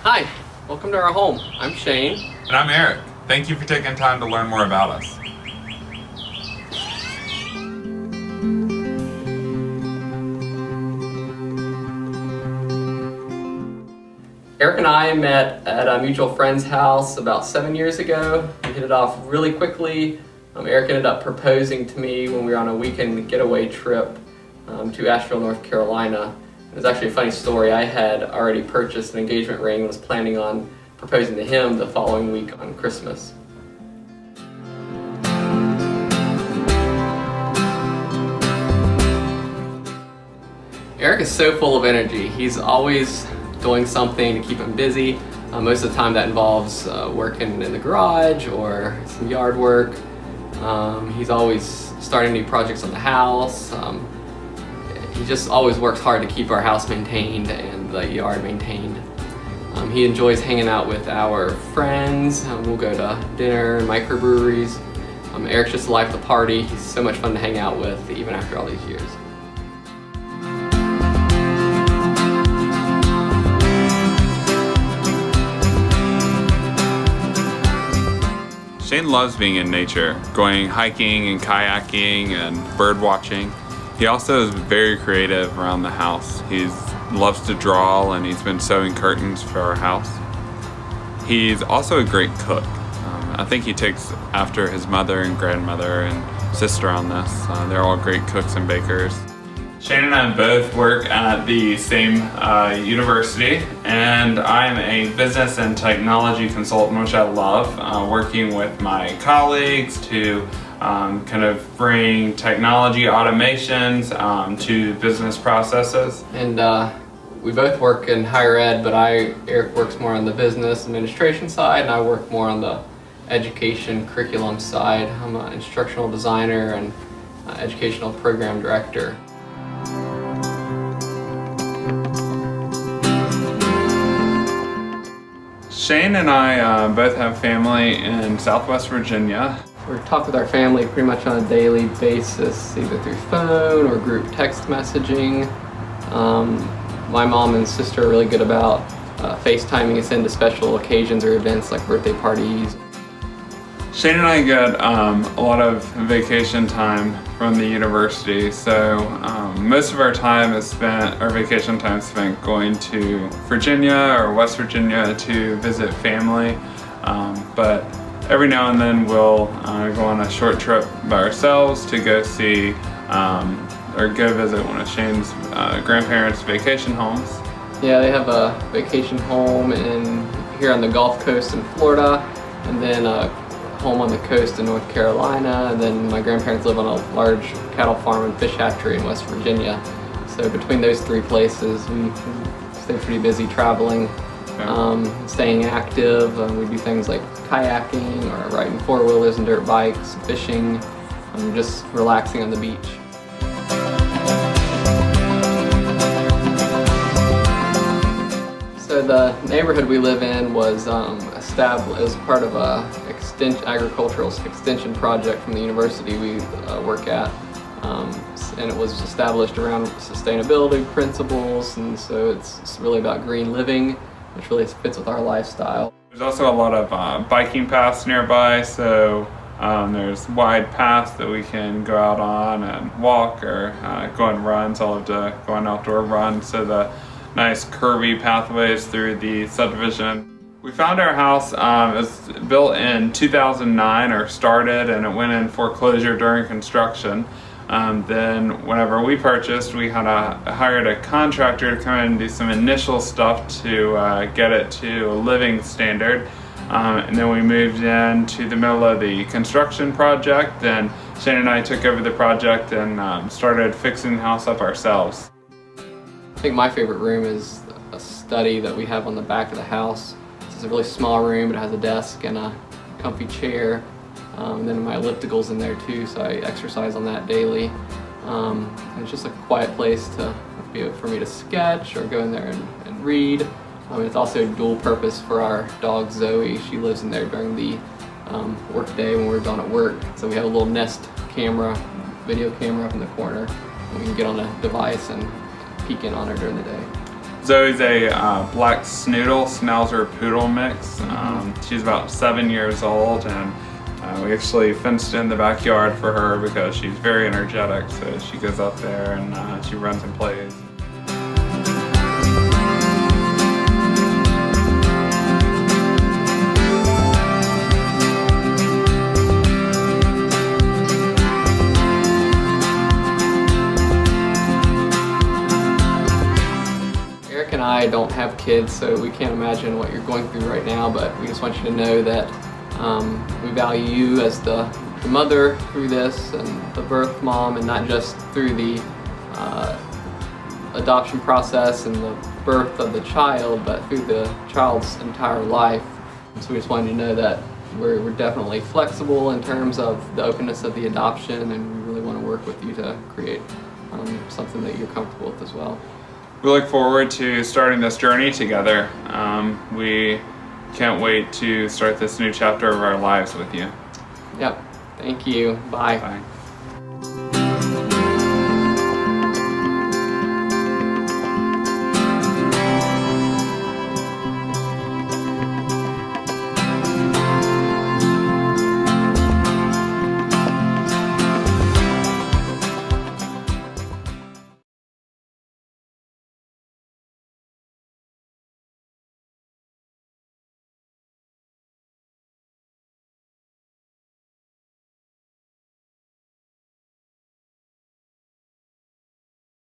Hi, welcome to our home. I'm Shane. And I'm Eric. Thank you for taking time to learn more about us. Eric and I met at a mutual friend's house about 7 years ago. We hit it off really quickly. Eric ended up proposing to me when we were on a weekend getaway trip to Asheville, North Carolina. It was actually a funny story. I had already purchased an engagement ring and was planning on proposing to him the following week on Christmas. Eric is so full of energy. He's always doing something to keep him busy. Most of the time that involves working in the garage or some yard work. He's always starting new projects on the house. He just always works hard to keep our house maintained and the yard maintained. He enjoys hanging out with our friends. We'll go to dinner and microbreweries. Eric's just the life of the party. He's so much fun to hang out with even after all these years. Shane loves being in nature, going hiking and kayaking and bird watching. He also is very creative around the house. He loves to draw and he's been sewing curtains for our house. He's also a great cook. I think he takes after his mother and grandmother and sister on this. They're all great cooks and bakers. Shane and I both work at the same university, and I'm a business and technology consultant, which I love, working with my colleagues to kind of bring technology automations to business processes. And we both work in higher ed, but Eric works more on the business administration side, and I work more on the education curriculum side. I'm an instructional designer and educational program director. Shane and I both have family in Southwest Virginia. We talk with our family pretty much on a daily basis, either through phone or group text messaging. My mom and sister are really good about FaceTiming us into special occasions or events like birthday parties. Shane and I get a lot of vacation time from the university, so most of our vacation time is spent going to Virginia or West Virginia to visit family, but every now and then we'll go on a short trip by ourselves to go see or go visit one of Shane's grandparents' vacation homes. Yeah, they have a vacation home here on the Gulf Coast in Florida, and then home on the coast in North Carolina, and then my grandparents live on a large cattle farm and fish hatchery in West Virginia. So between those three places, we stay pretty busy traveling, staying active. We do things like kayaking or riding four-wheelers and dirt bikes, fishing, just relaxing on the beach. So the neighborhood we live in was established as part of a agricultural extension project from the university we work at, and it was established around sustainability principles, and so it's really about green living, which really fits with our lifestyle. There's also a lot of biking paths nearby, so there's wide paths that we can go out on and walk or go on runs. I love to go on outdoor runs, so the nice curvy pathways through the subdivision. We found our house, it was built in 2009 or started, and it went in foreclosure during construction. Then whenever we purchased, we hired a contractor to come in and do some initial stuff to get it to a living standard. And then we moved into the middle of the construction project, and Shane and I took over the project and started fixing the house up ourselves. I think my favorite room is a study that we have on the back of the house. It's a really small room, but it has a desk and a comfy chair. And then my elliptical's in there too, so I exercise on that daily. And it's just a quiet place for me to sketch or go in there and read. It's also dual purpose for our dog Zoe. She lives in there during the work day when we're done at work. So we have a little Nest camera, video camera up in the corner, and we can get on a device and peek in on her during the day. Zoe's a black snoodle, schnauzer poodle mix. She's about 7 years old, and we actually fenced in the backyard for her because she's very energetic. So she goes out there and she runs and plays. Eric and I don't have kids, so we can't imagine what you're going through right now, but we just want you to know that we value you as the mother through this and the birth mom, and not just through the adoption process and the birth of the child, but through the child's entire life. So we just wanted you to know that we're definitely flexible in terms of the openness of the adoption, and we really want to work with you to create something that you're comfortable with as well. We look forward to starting this journey together. We can't wait to start this new chapter of our lives with you. Yep. Thank you. Bye. Bye.